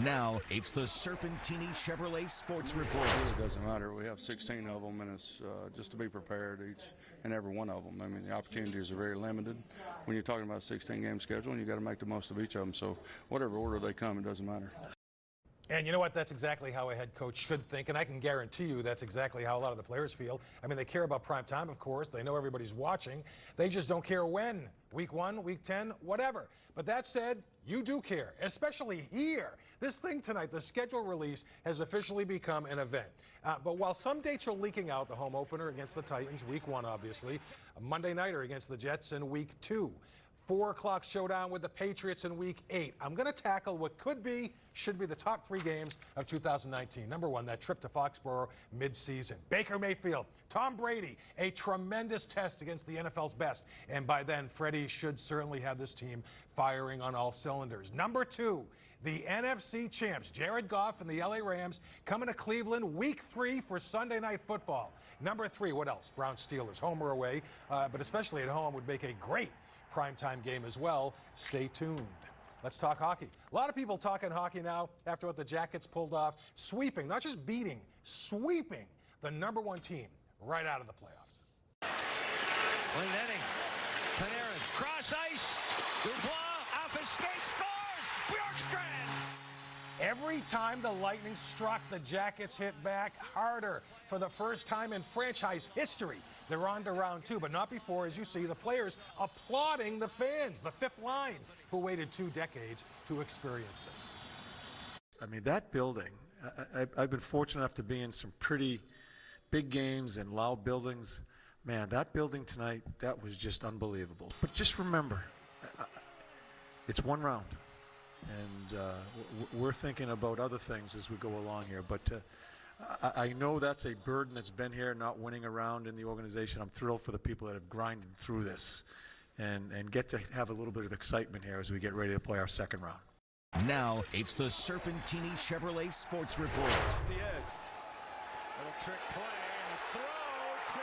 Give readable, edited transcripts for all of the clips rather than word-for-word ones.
Now, it's the Serpentini Chevrolet Sports Report. It doesn't matter. We have 16 of them, and it's just to be prepared, each and every one of them. I mean, the opportunities are very limited when you're talking about a 16-game schedule, and you got to make the most of each of them. So whatever order they come, it doesn't matter. And you know what? That's exactly how a head coach should think, and I can guarantee you that's exactly how a lot of the players feel. I mean, they care about prime time, of course. They know everybody's watching. They just don't care when. Week 1, week 10, whatever. But that said, you do care, especially here. This thing tonight, the schedule release, has officially become an event. But while some dates are leaking out, the home opener against the Titans, week 1, obviously, a Monday nighter against the Jets in week 2. 4 o'clock showdown with the Patriots in week 8. I'm going to tackle what should be the top 3 games of 2019. Number 1, that trip to Foxborough mid-season. Baker Mayfield, Tom Brady, a tremendous test against the NFL's best. And by then, Freddie should certainly have this team firing on all cylinders. Number 2, the NFC champs, Jared Goff and the LA Rams, coming to Cleveland week 3 for Sunday Night Football. Number 3, what else? Browns Steelers, home or away, but especially at home would make a great primetime game as well. Stay tuned. Let's talk hockey. A lot of people talking hockey now after what the Jackets pulled off, sweeping, not just beating, sweeping the number 1 team right out of the playoffs. Lendetti, Panarin, cross ice, Dubois, off his skate, scores, Bjorkstrand. Every time the Lightning struck, the Jackets hit back harder. For the first time in franchise history, they're on to round 2, but not before, as you see, the players applauding the fans, the fifth line, who waited 2 decades to experience this. I mean, that building, I've been fortunate enough to be in some pretty big games and loud buildings. Man, that building tonight, that was just unbelievable. But just remember, it's 1 round. And we're thinking about other things as we go along here. But I know that's a burden that's been here, not winning a round in the organization. I'm thrilled for the people that have grinded through this and get to have a little bit of excitement here as we get ready to play our second round. Now, it's the Serpentini Chevrolet Sports Report. The edge. Little trick play and a throw to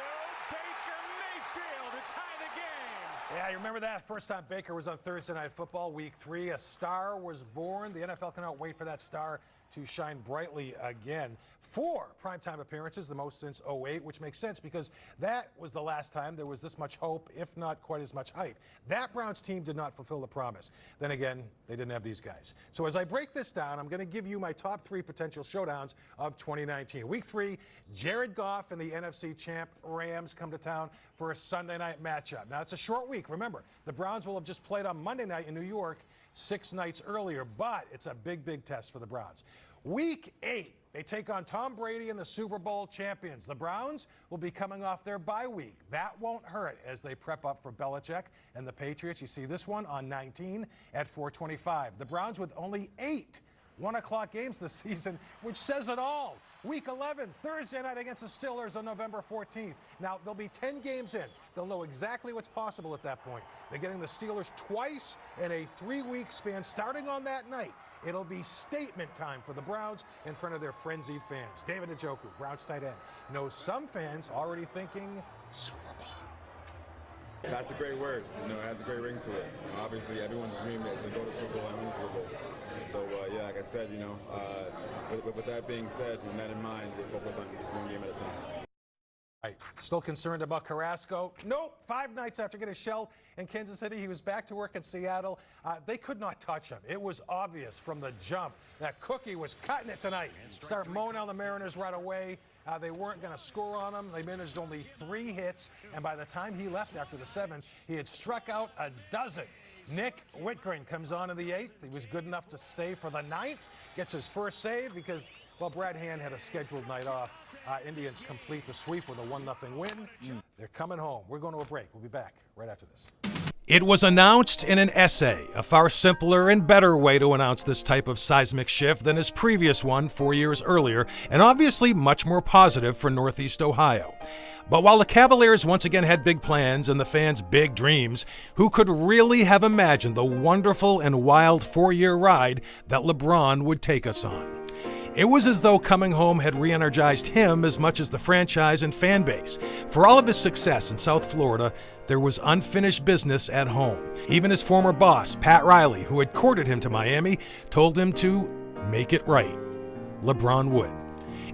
Baker Mayfield to tie the game. Yeah, you remember that? First time Baker was on Thursday Night Football, week 3. A star was born. The NFL cannot wait for that star to shine brightly again. 4 primetime appearances, the most since 2008, which makes sense because that was the last time there was this much hope, if not quite as much hype. That Browns team did not fulfill the promise. Then again, they didn't have these guys. So as I break this down, I'm going to give you my top 3 potential showdowns of 2019. Week 3, Jared Goff and the NFC champ Rams come to town for a Sunday night matchup. Now, it's a short week. Remember, the Browns will have just played on Monday night in New York 6 nights earlier, but it's a big, big test for the Browns. Week 8, they take on Tom Brady and the Super Bowl champions. The Browns will be coming off their bye week. That won't hurt as they prep up for Belichick and the Patriots. You see this one on 19 at 4:25. The Browns with only 8 1 o'clock games this season, which says it all. Week 11, Thursday night against the Steelers on November 14th. Now, they'll be 10 games in. They'll know exactly what's possible at that point. They're getting the Steelers twice in a 3-week span starting on that night. It'll be statement time for the Browns in front of their frenzied fans. David Njoku, Browns tight end, knows some fans already thinking Super Bowl. That's a great word. You know, it has a great ring to it. You know, obviously, everyone's dream is to go to Super Bowl and win Super Bowl. So, yeah, like I said, you know, with that being said, and that in mind, we're focused on just 1 game at a time. Right. Still concerned about Carrasco? Nope. 5 nights after getting shelled in Kansas City, he was back to work in Seattle. They could not touch him. It was obvious from the jump that Cookie was cutting it tonight. Start mowing on the Mariners right away. They weren't going to score on him. They managed only 3 hits, and by the time he left after the 7th, he had struck out a dozen. Nick Whitgren comes on in the 8th. He was good enough to stay for the 9th. Gets his first save because, well, Brad Hand had a scheduled night off. Indians complete the sweep with a 1-0 win. They're coming home. We're going to a break. We'll be back right after this. It was announced in an essay, a far simpler and better way to announce this type of seismic shift than his previous one 4 years earlier, and obviously much more positive for Northeast Ohio. But while the Cavaliers once again had big plans and the fans big dreams, who could really have imagined the wonderful and wild 4-year ride that LeBron would take us on? It was as though coming home had re-energized him as much as the franchise and fan base. For all of his success in South Florida, there was unfinished business at home. Even his former boss, Pat Riley, who had courted him to Miami, told him to make it right. LeBron would.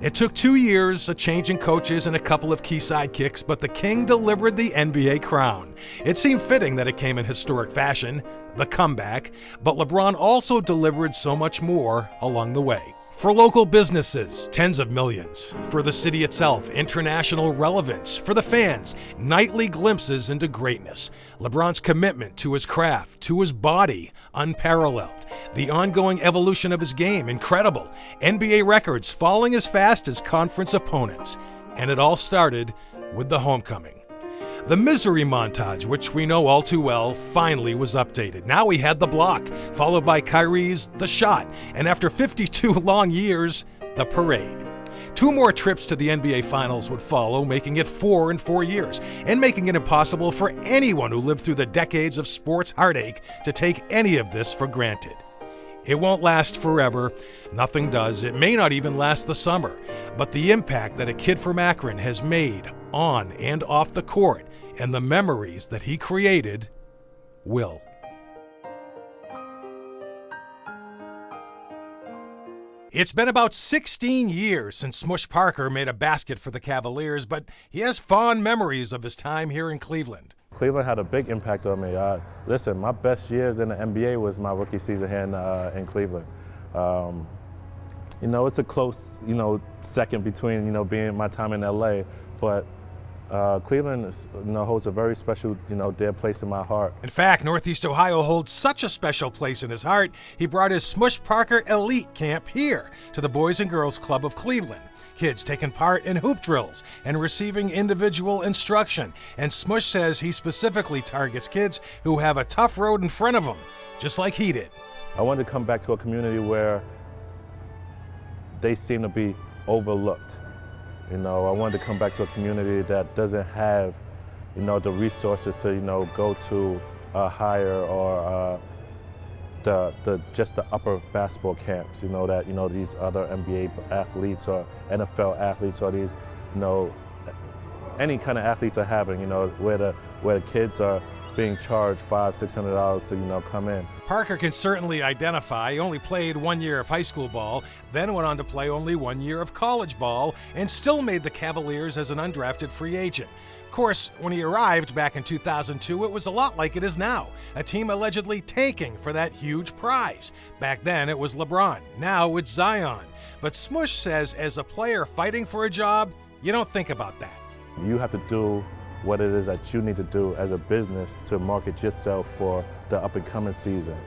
It took 2 years, a change in coaches, and a couple of key sidekicks, but the King delivered the NBA crown. It seemed fitting that it came in historic fashion, the comeback, but LeBron also delivered so much more along the way. For local businesses, tens of millions. For the city itself, international relevance. For the fans, nightly glimpses into greatness. LeBron's commitment to his craft, to his body, unparalleled. The ongoing evolution of his game, incredible. NBA records falling as fast as conference opponents. And it all started with the homecoming. The misery montage, which we know all too well, finally was updated. Now we had the block, followed by Kyrie's The Shot, and after 52 long years, the parade. 2 more trips to the NBA Finals would follow, making it 4 in 4 years, and making it impossible for anyone who lived through the decades of sports heartache to take any of this for granted. It won't last forever. Nothing does. It may not even last the summer. But the impact that a kid from Akron has made on and off the court, and the memories that he created, will. It's been about 16 years since Smush Parker made a basket for the Cavaliers, but he has fond memories of his time here in Cleveland. Cleveland had a big impact on me. Listen, my best years in the NBA was my rookie season here in Cleveland. It's a close, second between, being my time in LA, but Cleveland is, holds a very special, dear place in my heart. In fact, Northeast Ohio holds such a special place in his heart, he brought his Smush Parker Elite Camp here to the Boys and Girls Club of Cleveland. Kids taking part in hoop drills and receiving individual instruction. And Smush says he specifically targets kids who have a tough road in front of them, just like he did. I wanted to come back to a community where they seem to be overlooked. I wanted to come back to a community that doesn't have, the resources to, go to a higher or just the upper basketball camps. That these other NBA athletes or NFL athletes or these, any kind of athletes are having. Where the kids are being charged $500-600 to come in. Parker can certainly identify. He only played 1 year of high school ball, then went on to play only 1 year of college ball, and still made the Cavaliers as an undrafted free agent. Of course, when he arrived back in 2002, it was a lot like it is now, a team allegedly tanking for that huge prize. Back then it was LeBron, now it's Zion. But Smush says as a player fighting for a job, you don't think about that. You have to do what it is that you need to do as a business to market yourself for the up-and-coming season.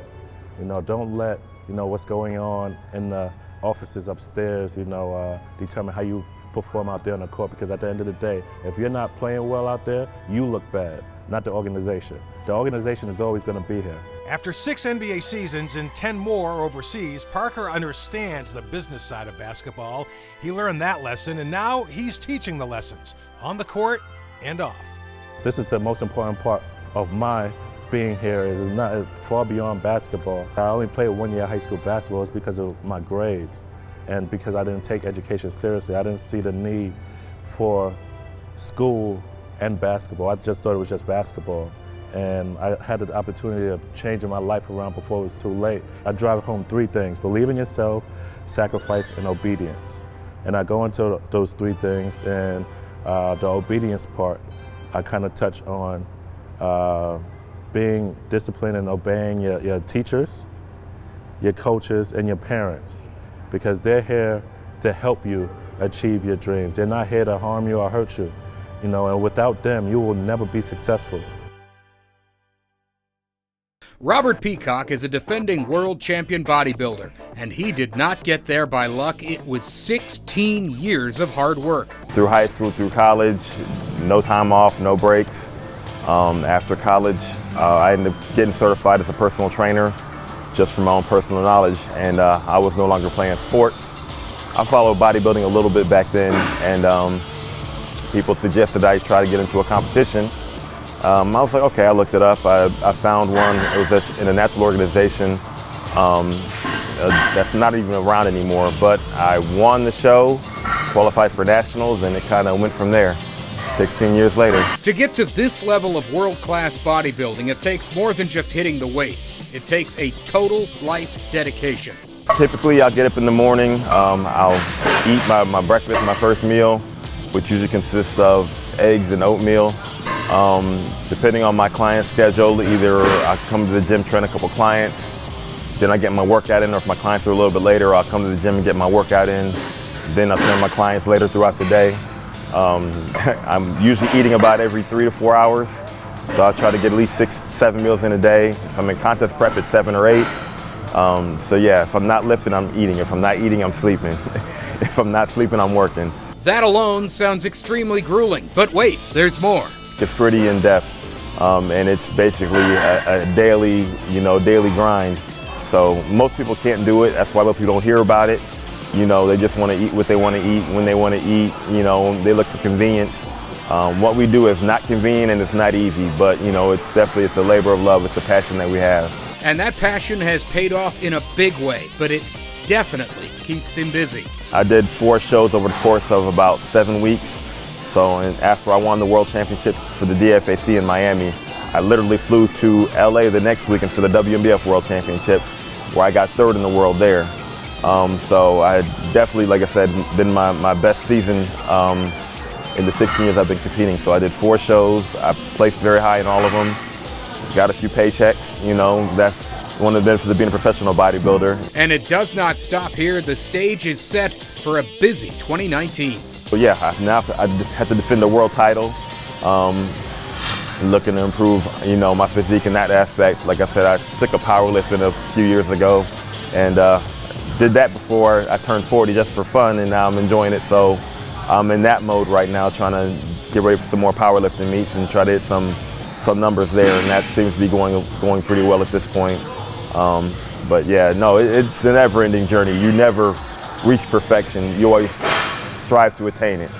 Don't let, what's going on in the offices upstairs, determine how you perform out there on the court, because at the end of the day, if you're not playing well out there, you look bad, not the organization. The organization is always going to be here. After 6 NBA seasons and 10 more overseas, Parker understands the business side of basketball. He learned that lesson, and now he's teaching the lessons on the court and off. This is the most important part of my being here. Is not far beyond basketball. I only played 1 year of high school basketball. It's because of my grades and because I didn't take education seriously. I didn't see the need for school and basketball. I just thought it was just basketball. And I had the opportunity of changing my life around before it was too late. I drive home 3 things: believe in yourself, sacrifice, and obedience. And I go into those 3 things, and the obedience part, I kind of touch on being disciplined and obeying your teachers, your coaches, and your parents, because they're here to help you achieve your dreams. They're not here to harm you or hurt you, and without them, you will never be successful. Robert Peacock is a defending world champion bodybuilder, and he did not get there by luck. It was 16 years of hard work. Through high school, through college, no time off, no breaks. After college, I ended up getting certified as a personal trainer, just from my own personal knowledge, and I was no longer playing sports. I followed bodybuilding a little bit back then, and people suggested I try to get into a competition. I was like, okay, I looked it up. I found one. It was in a natural organization that's not even around anymore, but I won the show, qualified for nationals, and it kind of went from there 16 years later. To get to this level of world-class bodybuilding, it takes more than just hitting the weights. It takes a total life dedication. Typically, I'll get up in the morning, I'll eat my breakfast, my first meal, which usually consists of eggs and oatmeal. Depending on my client schedule, either I come to the gym, train a couple clients, then I get my workout in, or if my clients are a little bit later, I'll come to the gym and get my workout in. Then I'll train my clients later throughout the day. I'm usually eating about every 3 to 4 hours, so I try to get at least 6, 7 meals in a day. If I'm in contest prep, it's 7 or 8. So yeah, if I'm not lifting, I'm eating. If I'm not eating, I'm sleeping. If I'm not sleeping, I'm working. That alone sounds extremely grueling, but wait, there's more. It's pretty in-depth, and it's basically a daily, daily grind. So most people can't do it. That's why most people don't hear about it. They just want to eat what they want to eat when they want to eat. They look for convenience. What we do is not convenient and it's not easy, but it's a labor of love. It's a passion that we have. And that passion has paid off in a big way, but it definitely keeps him busy. I did 4 shows over the course of about 7 weeks. So after I won the World Championship for the DFAC in Miami, I literally flew to LA the next weekend for the WNBF World Championships, where I got 3rd in the world there. So I definitely, like I said, been my best season in the 16 years I've been competing. So I did 4 shows. I placed very high in all of them. Got a few paychecks. That's one of the benefits of being a professional bodybuilder. And it does not stop here. The stage is set for a busy 2019. But yeah, I have to defend the world title. Looking to improve, my physique in that aspect. Like I said, I took up powerlifting a few years ago, and did that before I turned 40 just for fun, and now I'm enjoying it. So I'm in that mode right now, trying to get ready for some more powerlifting meets and try to hit some numbers there, and that seems to be going pretty well at this point. But yeah, no, it's a never-ending journey. You never reach perfection. You always strive to attain it.